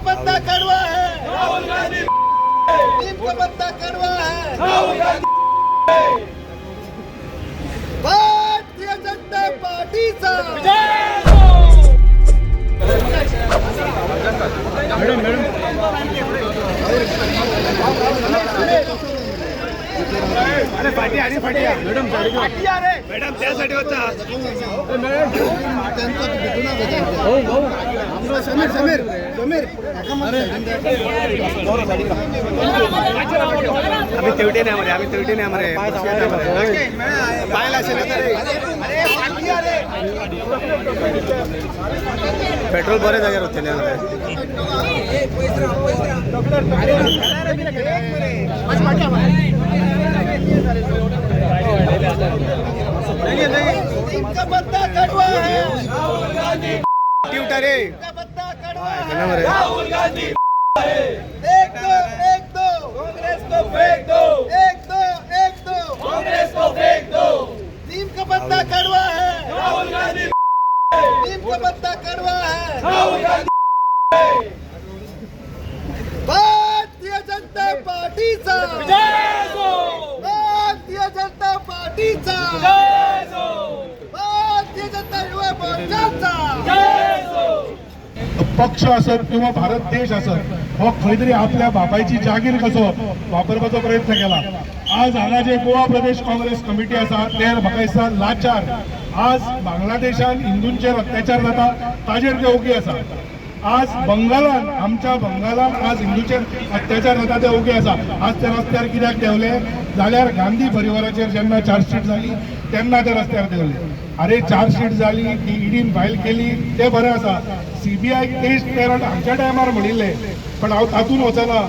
बंदा कड़वा है, राहुल गांधी नीम का बंदा कड़वा है, राहुल गांधी भारतीय जनता पार्टीचा अरे फाटी आणि फाटी मॅडम मॅडम त्यासाठी होता समीर समीर समीर आम्ही तेवढे नाही पाहायला असेल पेट्रोल बरे जागेवर होते इनका बंदा कड़वा है, राहुल गांधी रे इनका बंदा कड़वा है, राहुल गांधी एक दो कांग्रेस को फेंक दो, एक दो कांग्रेस को फेंक दो नीम का बंदा कड़वा है, राहुल गांधी नीम का बंदा कड़वा है, राहुल गांधी भारतीय जनता पार्टीचा भारतीय जनता पार्टीचा भारतीय जनता युवा मोर्चाचा पक्ष असत किंवा भारत देश असत हो खंयतरी आपल्या बापायची जागीर कसो वापरपाचो प्रयत्न केला। आज हांगा जे गोवा प्रदेश काँग्रेस कमिटी आसा ते म्हाका दिसता लाचार आज बांगलादेशान हिंदूंचेर अत्याचार जाता ताजेर ते ओगी आसा। आज बंगालान आमच्या बंगालान आज हिंदूंचेर अत्याचार जाता ते ओगी आसा। आज ते रस्त्यार कित्याक देवले जाल्यार गांधी परिवाराचेर जेन्ना चार्जशीट जाली तेन्ना ते रस्त्यार देवले। अरे चार्जशीट जाली ती ईडीन फायल केली ते बरें आसा। सीबीआय केस पेरंट हांच्या टायमार म्हणिल्ले पण हांव तातूंत वचना।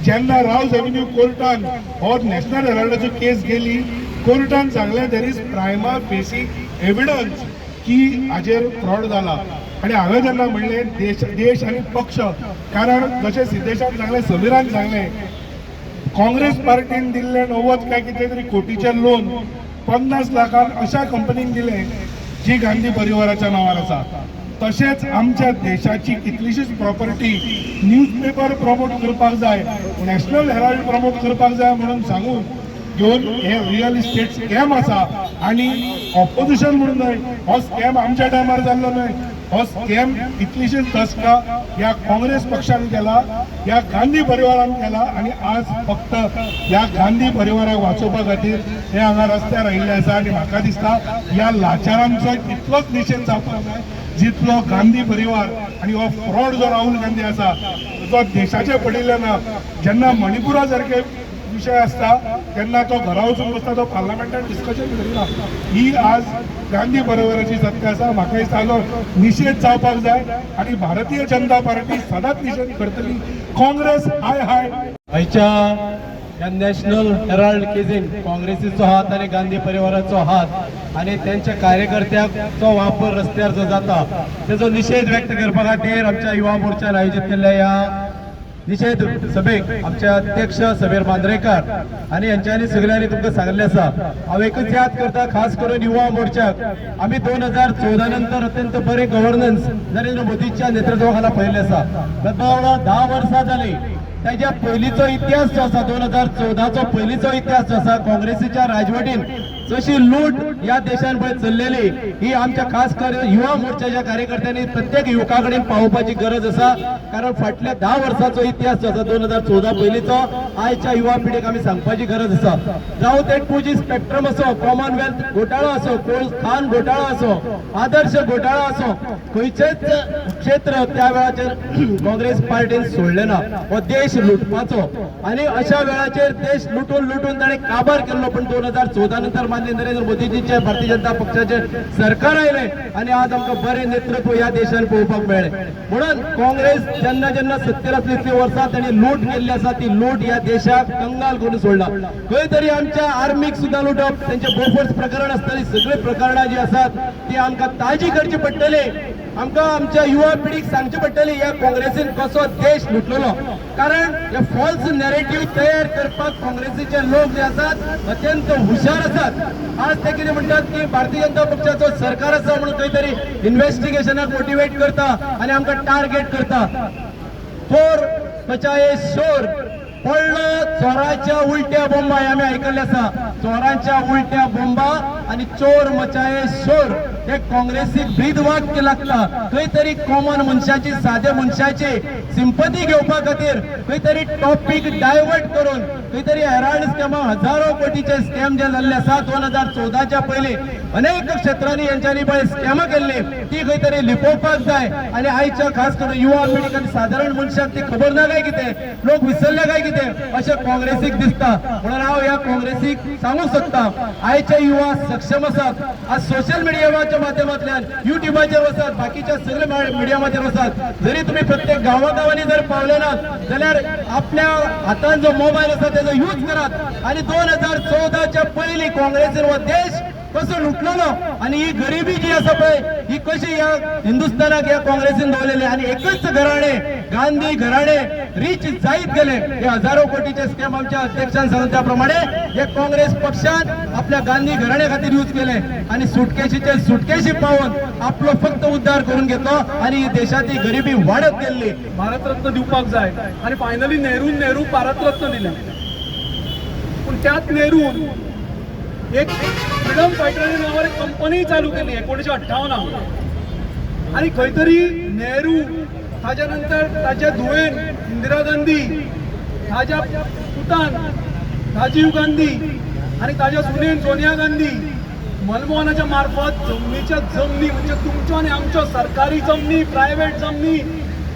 जेन्ना रावज एव्हेन्यू कोर्टान हो नॅशनल हेराल्डाची केस गेली कोर्टान सांगलें देर इज प्रायमा फेसी एविडन्स की हाजेर फ्रॉड जाला। आणि हांवें जेन्ना म्हणलें देश आनी पक्ष कारण जशें सिद्धेशान सांगलें समीरान सांगलें काँग्रेस पार्टीन दिल्लें 90 काय कितें तरी कोटीचें लोन 50 लाखान अशा कंपनीन दिलें जी गांधी परिवाराच्या नांवार आसा। तशेंच आमच्या देशाची कितलीशीच प्रॉपर्टी न्यूजपेपर प्रमोट करपाक जाय नॅशनल हेराल्ड प्रमोट करपाक जाय म्हणून सांगून घेवन हे रियल इस्टेट स्कॅम आसा। आणि ऑपोजिशन म्हणून न्हय हो स्कॅम आमच्या टायमार जाल्लो न्हय हो स्कॅम कितलीशीच दशकां ह्या काँग्रेस पक्षान केला ह्या गांधी परिवारान केला। आणि आज फक्त ह्या गांधी परिवाराक वाचोवपा खातीर हे हांगा रस्त्यार आयिल्ले आसा। आणि म्हाका दिसता ह्या लाचारांचो तितलोच निशेध जावपाक जाय जितलो गांधी परिवार आणि हो फ्रॉड जो राहुल गांधी आसा तो देशाचे पडिल्ले ना। जेन्ना मणिपुरा सारखे विषय असता तेन्ना तो घरा वचून बसता तो पार्लमेंटान डिस्कशन करिना। ही आज गांधी परिवाराची सत्य आसा। म्हाका दिसता हाचो निशेध जावपाक जाय आणि भारतीय जनता पार्टी सदांच निशेध करतली। काँग्रेस हाय हाय आयच्या या नॅशनल हेराल्ड केसीन काँग्रेसीचो हात आणि गांधी परिवाराचो हात आणि त्यांच्या कार्यकर्त्यांचो वापर रस्त्यार जो जाता त्याचो निषेध व्यक्त करपा खातीर आमच्या युवा मोर्चान आयोजित केल्ल्या या निषेध सभेक आमचे अध्यक्ष समीर मांद्रेकर आणि यांच्यानी सगळ्यांनी तुमकां सांगले आसा। हांव एकच याद करता खास करून युवा मोर्चाक आम्ही 2014 नंतर अत्यंत बरे गव्हर्नन्स नरेंद्र मोदीच्या नेतृत्वाखाला पळयले आसा। 10 वर्सां जाली त्याच्या पयलीचो इतिहास जो आसा 2014चो पयलीचो इतिहास जो आसा काँग्रेसीच्या राजवटीन जशी लूट या देशान पळय चल्लेली ही आमच्या खास करून युवा मोर्चाच्या कार्यकर्त्यांनी प्रत्येक युवका कडेन पावोवपाची गरज आसा। कारण फाटल्या 10 वर्सांचो इतिहास जो आसा 2014 पयलीचो आयच्या युवा पिढीक आमी सांगपाची गरज आसा। जावं ते 2G स्पेक्ट्रम असो कॉमनवेल्थ घोटाळो असो खान घोटाळो असो आदर्श घोटाळो असो खंयचेच क्षेत्र त्या वेळाचेर काँग्रेस पार्टीन सोडले ना। हो देश लुटपाचो आणि अशा वेळाचेर देश लुटून ताणे काबार केल्लो पण 2014 नंतर माननीय नरेंद्र मोदीजीचे भारतीय जनता पक्षाचे सरकार आयले आणि आज आमकां बरें नेतृत्व या देशान पळोवपाक मेळ्ळें। म्हणून काँग्रेस जेन्ना जेन्ना सत्तेर आसली इतली वर्सां ताणी लूट केल्ली आसा ती लूट या देशाक कंगाल करून सोडला। खंय तरी आमच्या आर्मीक सुद्दां लुटप त्यांचे बोफोर्स प्रकरण आसतली सगळी प्रकरणां जी आसात ती आमकां ताजी करची पडटली। आमकां आमच्या युवा पिढीक सांगचे पडटली ह्या काँग्रेसीन कसो देश लुटलेलो। कारण हे फॉल्स नॅरेटिव्ह तयार करपाक काँग्रेसीचे लोक जे आसात अत्यंत हुशार आसात। आज ते कितें म्हणटात की भारतीय जनता पक्षाचो सरकार आसा म्हणून खंय तरी इन्व्हेस्टिगेशनाक मोटिवेट करता आणि आमकां टार्गेट करता। चोर मचाये शोर पडलं चोराच्या उलट्या बोंबा आम्ही ऐकले असा चोरांच्या उलट्या बोंबा आणि चोर मचाये शोर हे काँग्रेसीक ब्रीद वाक्य लागता खंय तरी कॉमन मनशाची साधे मनशाची सिंपती घेवपा खातीर खंय तरी टॉपिक डायवर्ट करून खंय तरी हेराल्ड स्कॅमा हजारो कोटीचे स्कॅम जे जाल्ले आसा 2014च्या पयलीं अनेक क्षेत्रांनी यांच्यानी पळय स्कॅमां केल्ली ती खंय तरी लिपोवपाक जाय आणि आयच्या खास करून युवा पिढीक आनी साधारण मनशाक ती खबर ना काय कितें लोक विसरले काय कितें अशें काँग्रेसीक दिसता म्हणून हांव ह्या काँग्रेसीक सांगूंक सोदता आयचे युवा सक्षम आसात आज सोशल मिडियाच्या माध्यमांतल्यान युट्यूबाचेर वचात बाकीच्या सगळे मिडियामाचेर वचात जरी तुम्ही प्रत्येक गांवागावांनी जर पावले नात जाल्यार आपल्या हातान जो मोबायल आसा तेजो यूज करात आणि 2014च्या पयलीं काँग्रेसीन हो देश कसो लुटलेलो आणि ही गरिबी जी आसा पळय ही कशी या हिंदुस्थानाक या काँग्रेसीन दवरलेली आणि एकच घराणे गांधी घराणे रिच जायत गेले हे हजारो कोटीचे स्कॅम आमच्या अध्यक्षान सांगितल्या त्याप्रमाणे हे काँग्रेस पक्षान आपल्या गांधी घराणे खातीर यूज केले आणि सुटकेशी पावून आपलो फक्त उद्धार करून घेतलो आणि ही देशाची गरिबी वाढत गेली भारतरत्न दिवपाक जाय आणि फायनली नेहरू भारतरत्न दिले पण त्यात नेहरू एक फ्रीडम फायटर नावावर एक कंपनी चालू केली 1958 आणि खंय तरी नेहरू ताच्या नंतर ताच्या धुवेन इंदिरा गांधी ताच्या पुतान राजीव गांधी आणि ताच्या सुनेन सोनिया गांधी मनमोहनाच्या मार्फत जमनीच्या जमनी म्हणजे तुमच्यो आणि आमच्यो सरकारी जमनी प्रायव्हेट जमनी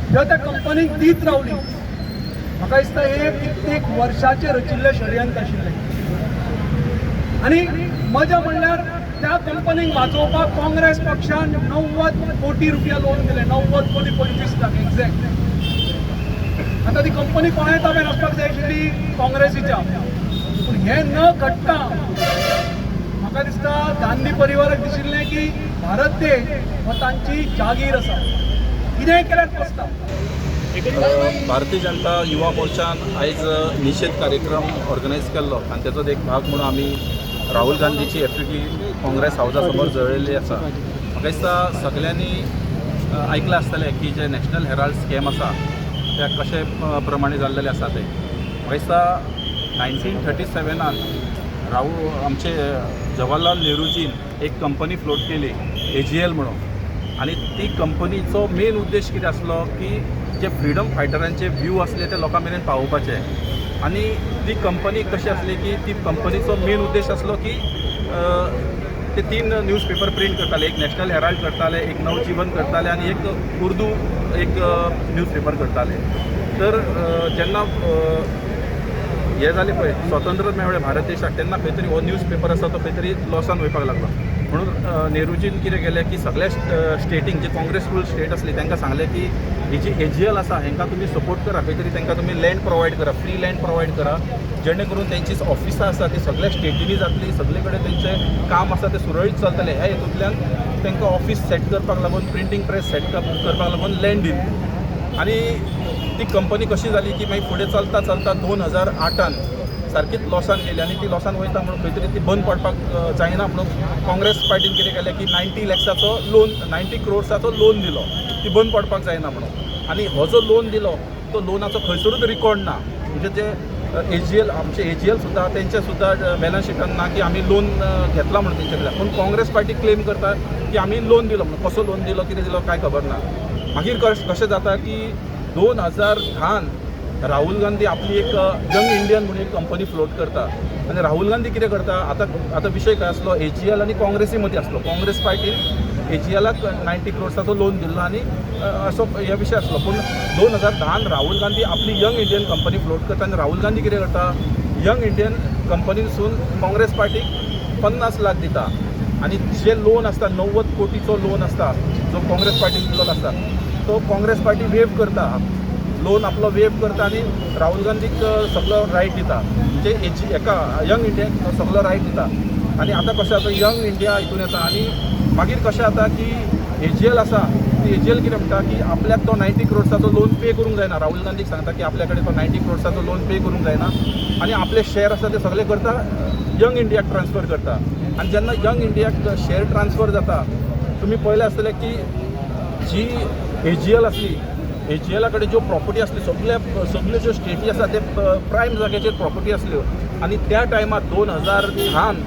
ह्यो त्या कंपनीक दीत रावली म्हाका दिसता हे कित्येक वर्षाचे रचिल्ले षडयंत्र आशिल्ले आणि मजा म्हणल्यार त्या कंपनीक वाचोवपाक काँग्रेस पक्षान 90 कोटी रुपया लोन दिले 90 कोटी 25 लाख एक्झॅक्ट आता ती कंपनी कोणाय ताब्यात आसपाक जाय आशिल्ली काँग्रेसीच्या पूण हे न घडटा म्हाका दिसता गांधी परिवाराक दिशिल्लें की भारत देश हो तांची जागीर आसा कितेंय केल्यार पसता भारतीय जनता युवा मोर्चान आयज निशेध कार्यक्रम ऑर्गनायज केल्लो आनी तेचो एक भाग म्हणून आमी राहुल गांधीची एफिटी काँग्रेस हावजा समोर जळयल्ली आसा म्हाका दिसता सगळ्यांनी आयकलां आसतलें की जे नॅशनल हेराल्ड स्कॅम आसा ते कशे प्रमाणे जाल्लेले आसा ते म्हाका दिसता 1937 आमचे जवाहरलाल नेहरूजीन एक कंपनी फ्लोट केली AGL म्हणून आणि ती कंपनीचो मेन उद्देश कितें आसलो की जे फ्रीडम फायटरांचे व्यू असले ते लोकां मेरेन पावोवपाचे आणि ती कंपनी कशी असली की ती कंपनीचो मेन उद्देश असलो की ते 3 न्यूजपेपर प्रिंट करताले एक नॅशनल हेराल्ड करताले एक नवजीवन करताले आणि एक उर्दू एक न्यूजपेपर करताले तर जेन्ना हे जालें पळय स्वतंत्र मेळ्ळें भारत देशाक तेन्ना खंय तरी हो न्यूजपेपर आसा तो खंय तरी लॉसान वयपाक लागलो म्हणून नेहरूजीन कितें केलें की सगळ्या स्टेटींक जे काँग्रेसफूल स्टेट आसली तांकां सांगलें की ही जी AGL आसा हांकां तुमी सपोर्ट करा खंय तरी तांकां तुमी लँड प्रोवायड करा फ्री लँड प्रोवायड करा जेणे करून तेंची ऑफिसां आसा ती सगळ्या स्टेटींनी जातली सगळे कडेन तेंचें काम आसा तें सुरळीत चलतलें ह्या हेतूंतल्यान तांकां ऑफिस सेट करपाक लागून प्रिंटींग प्रेस सेट करपाक लागून लँड दिली आनी ती कंपनी कशी जाली की मागीर फुडें चलता 2008 सारकीच लॉसान गेली आणि ती लॉसान वयता म्हणून खंय तरी ती बंद पडपाक जायना म्हणून काँग्रेस पार्टीन कितें केलें की 90 लॅक्साचो लोन 90 क्रोर्साचो लोन दिलो ती बंद पडपाक जायना म्हणून आणि हो जो लोन दिलो तो लोनाचो खंयसरूच रिकॉर्ड ना म्हणजे ते AGL आमचे AGL सुद्दां तेंचे सुद्दां बॅलन्स शीटान ना की आमी लोन घेतला म्हणून तेंचे कडल्यान पूण काँग्रेस पार्टी क्लेम करता की आमी लोन दिलो म्हणून कसो लोन दिलो कितें दिलो कांय खबर ना मागीर कशें जाता की 2010 राहुल गांधी आपली एक यंग इंडियन म्हणून एक कंपनी फ्लोट करता आणि राहुल गांधी कितें करता आता विषय काय आसलो AGL आणि काँग्रेसी मदीं आसलो काँग्रेस पार्टीन AGLाक 90 क्रोर्साचो लोन दिल्लो आणि असो हे विशय आसलो पूण 2010 राहुल गांधी आपली यंग इंडियन कंपनी फ्लोट करता आणि राहुल गांधी कितें करता यंग इंडियन कंपनीसून काँग्रेस पार्टीक 50 लाख दिता आणि जे लोन आसता 90 कोटीचो लोन आसता जो काँग्रेस पार्टीन दिल्लो आसता तो काँग्रेस पार्टी वेव करता लोन आपलो वेव करता आणि राहुल गांधीक सगळो रायट दिता म्हणजे एका यंग इंडियाक सगळो रायट दिता आणि आता कशें जाता यंग इंडिया हितून येता आणि मागीर कशें जाता की AGL आसा ती AGL कितें म्हणटा की आपल्याक तो 90 क्रोर्साचो लोन पे करूंक जायना राहुल गांधीक सांगता की आपल्या कडेन तो 90 क्रोर्साचो लोन पे करूंक जायना आणि आपले शेअर आसा ते सगळे करता यंग इंडियाक ट्रान्सफर करता आणि जेन्ना यंग इंडियाक शेअर ट्रान्सफर जाता तुम्ही पळयलें आसतलें की जी AGL आसली AGL कडेन ज्यो प्रॉपर्टी आसल्यो सगल्यो ज्यो स्टेटी आसा ते प्रायम जाग्याचेर प्रॉपर्टी आसल्यो आनी त्या टायमार 2010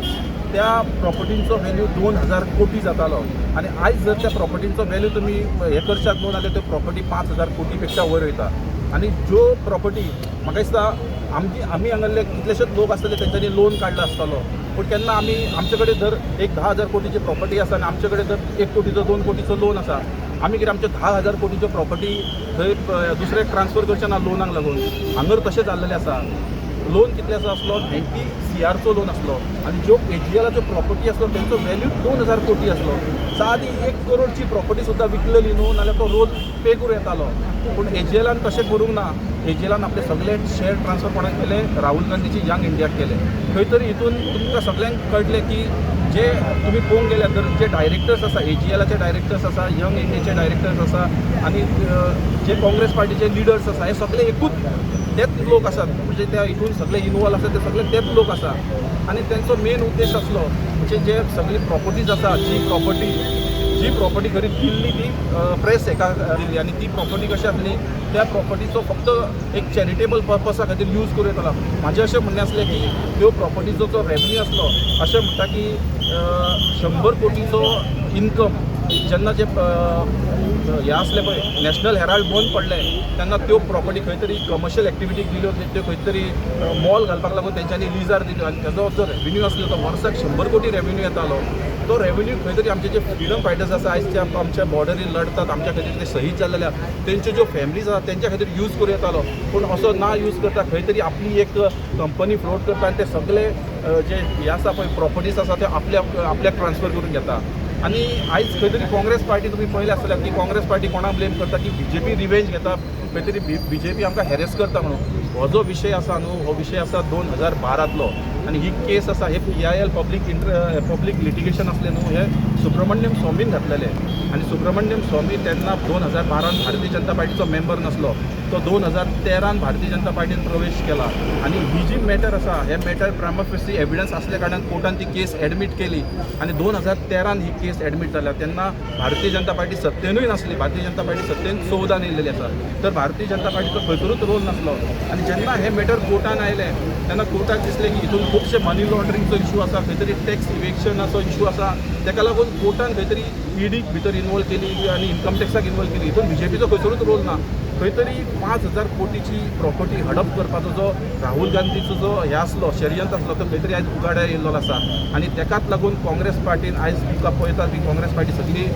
त्या प्रॉपर्टींचो व्हॅल्यू 2000 कोटी जातालो आनी आयज जर त्या प्रॉपर्टींचो व्हॅल्यू तुमी हे करशात न्हू जाल्यार त्यो प्रॉपर्टी 5000 कोटी पेक्षा वयर वयता आनी ज्यो प्रॉपर्टी म्हाका दिसता आमी हांगासले कितलेशेच लोक आसतले तेंच्यांनी लोन काडलो आसतलो पूण केन्ना आमचे कडेन जर एक 10,000 कोटीची प्रॉपर्टी आसा आनी आमचे कडेन जर 1 कोटीचो 2 कोटीचो लोन आसा आमी कितें आमचे 10,000 कोटीच्यो प्रॉपर्टी थंय दुसरे ट्रान्सफर करचे ना लोनाक लागून हांगर तशें जाल्लेलें आसा लोन कितल्याचो आसलो 90 CRचो लोन आसलो आनी ज्यो AGLाच्यो प्रॉपर्टी आसलो तेंचो व्हॅल्यू 2000 कोटी आसलो सादी 1 करोडची प्रॉपर्टी सुद्दां विकलेली न्हू नाल्यार तो रोल पे करूं येतालो पूण AGLान तशें करूंक ना AGLान आपले सगळे शेअर ट्रान्सफर कोणाक केले राहुल गांधीची यंग इंडियाक केले खंय तरी हितून तुमकां सगळ्यांक कळटलें की जे तुम्ही पळोवंक गेल्यार जर जे डायरेक्टर्स आसा AGLाचे डायरेक्टर्स आसा यंग इंडियाचे डायरेक्टर्स आसा आनी जे काँग्रेस पार्टीचे लिडर्स आसा हे सगळे एकूच तेच लोक आसात म्हणजे त्या हितून सगळे इनवॉल्व आसा ते सगळे तेच लोक आसा आनी तेंचो मेन उद्देश आसलो म्हणजे जे सगळी प्रॉपर्टीज आसा जी प्रॉपर्टी खरी दिल्ली ती प्रेस हेका दिल्ली आनी ती प्रॉपर्टी कशी आसली त्या प्रॉपर्टीचो फक्त एक चॅरिटेबल पर्पसा खातीर यूज करूं येतालो म्हाजें अशें म्हणणें आसलें की त्यो प्रॉपर्टीचो जो रेवन्यू आसलो अशें म्हणटा की 100 कोटीचो इनकम जेन्ना जे हे आसले पळय नॅशनल हेराल्ड बंद पडले तेन्ना त्यो प्रॉपर्टी खंय तरी कमर्शियल एक्टिविटीक दिल्यो त्यो खंय तरी मॉल घालपाक लागून तेंच्यांनी लिजार दिल्यो आनी तेजो जो रेवन्यू आसलो तो वर्साक 100 कोटी रेवन्यू येतालो तो रेवन्यू खंय तरी आमचे जे फ्रिडम फायटर्स आसा आयज जे आमच्या बॉर्डरीर लढतात आमच्या खातीर ते शहीद जाल्लेले तेंच्यो ज्यो फॅमिलीज आसा तेंच्या खातीर यूज करूं येतालो पूण असो ना यूज करता खंय तरी आपली एक कंपनी फ्लोट करता आनी ते सगळे जे हे आसा पळय प्रॉपर्टीज आसा ते आपल्याक ट्रान्सफर करून घेता आनी आयज खंय तरी काँग्रेस पार्टी तुमी पळयलें आसतलें की काँग्रेस पार्टी कोणाक ब्लेम करता की BJP रिवेंज घेता खंय तरी BJP आमकां हॅरेस करता म्हणून हो जो विशय आसा न्हू हो विशय आसा 2012तलो आनी ही केस आसा हे PIL पब्लीक लिटिगेशन आसलें न्हू हे सुब्रमण्यम स्वामीन घातलेले आनी सुब्रमण्यम स्वामी तेन्ना 2012 भारतीय जनता पार्टीचो मेंबर नासलो तो 2013 भारतीय जनता पार्टीन प्रवेश केला आनी ही जी मॅटर आसा हे मॅटर प्रायमा फेसी एविडन्स आसल्या कारणान कोर्टान ती केस एडमीट केली आनी 2013 ही केस एडमीट जाल्या तेन्ना भारतीय जनता पार्टी सत्तेनूय नासली भारतीय जनता पार्टी सत्तेन 14 येयलेली आसा तर भारतीय जनता पार्टीचो खंयतरूच रोल नासलो आनी जेन्ना हे मॅटर कोर्टान आयले तेन्ना कोर्टाक दिसलें की हितून खुबशे मनी लॉन्ड्रिंगचो इशू आसा खंय तरी टॅक्स इवेक्शनाचो इशू आसा तेका लागून कोर्टान खंय तरी ईडीक भितर इनवॉल्व केली आनी इन्कम टॅक्साक इनवॉल्व केली हितून BJPचो खंयतरूच रोल ना खंय तरी 5000 कोटीची प्रॉपर्टी हडप करपाचो जो राहुल गांधीचो जो हे आसलो षडयंत्र आसलो तो खंय तरी आयज उगाड्यार येयल्लो आसा आनी तेकाच लागून काँग्रेस पार्टीन आयज तुका पळयता की काँग्रेस पार्टी सगळी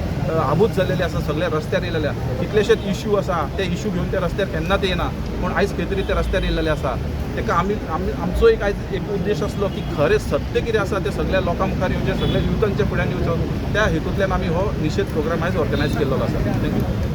आबूज जाल्लेली आसा सगळे रस्त्यार येयलेले कितलेशेच इशू आसा ते इशू घेवन ते रस्त्यार केन्नाच येना पूण आयज खंय तरी ते रस्त्यार येयलेले आसा तेका आमचो एक आयज एक उद्देश आसलो की खरें सत्य कितें आसा ते सगळ्या लोकां मुखार येवचें सगळ्या युथांच्या फुड्यान येवचो त्या हेतूंतल्यान आमी हो निशेध प्रोग्राम आयज ऑर्गनायज केल्लो आसा थँक्यू